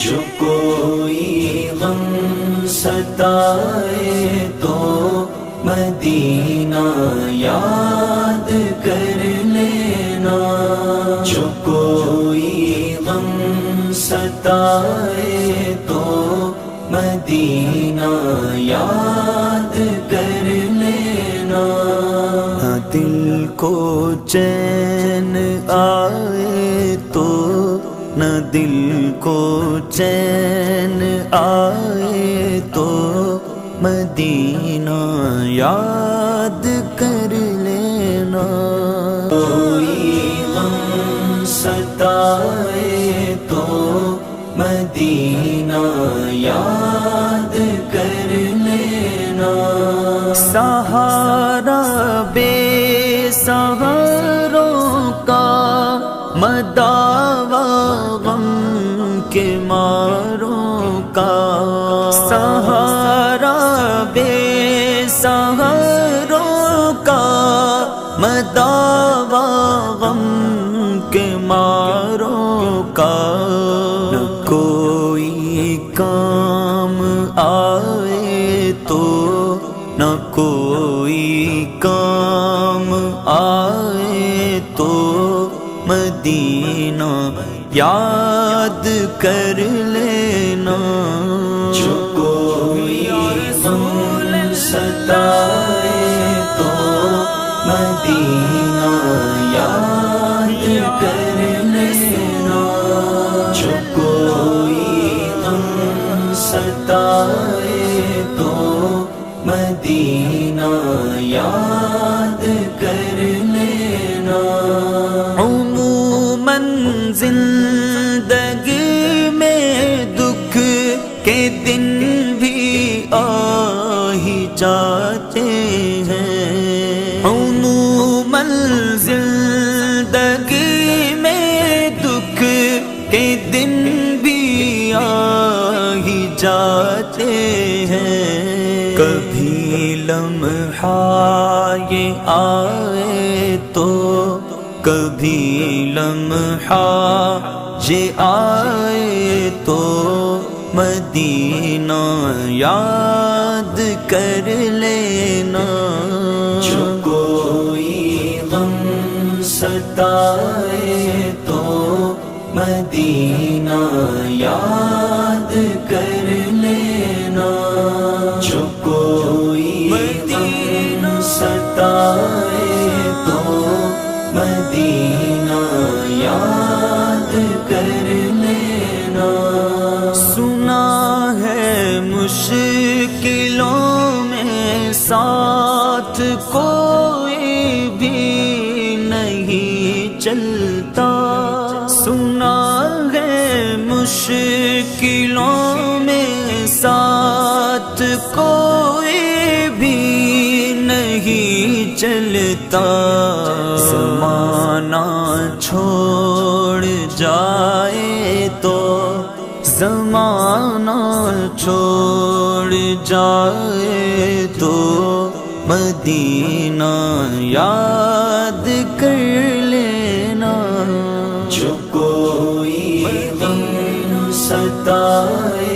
جو کوئی غم ستائے تو مدینہ یاد کر لینا، جو کوئی غم ستائے تو مدینہ یاد کر لینا۔ دل کو چین آئے تو نہ دل کو چین آئے تو مدینہ یاد کر لینا۔ کوئی غم ستائے تو مدینہ یاد کر لینا۔ سہارا بے سہاروں کا مداوا غم کے ماروں کا، سہارا بے سہاروں کا مداوا غم کے ماروں کا۔ نہ کوئی کام آئے تو نہ کوئی کام آئے تو مدینہ یاد کر لینا۔ جو کوئی غم ستائے تو مدینہ یاد کر لینا، جو کوئی غم ستائے تو مدینہ یاد کر لینا۔ عموماً زندگی میں دکھ کے دن بھی آ ہی جاتے ہیں، عموماً زندگی میں دکھ کے دن بھی آ ہی جاتے ہیں۔ کبھی لمحہ یہ آئے تو کبھی لمحہ یہ آئے تو مدینہ یاد کر لینا۔ جو کوئی غم ستائے تو مدینہ یاد کر لینا، جو کوئی غم ستائے تو مدینہ یاد کر لینا۔ سنا ہے مشکلوں میں ساتھ کوئی بھی نہیں چلتا، سنا ہے مشکلوں میں ساتھ کوئی بھی نہیں چلتا۔ زمانہ چھوڑ جائے تو زمانہ چھوڑ جائے تو مدینہ یاد کر لینا۔ جو کوئی غم ستائے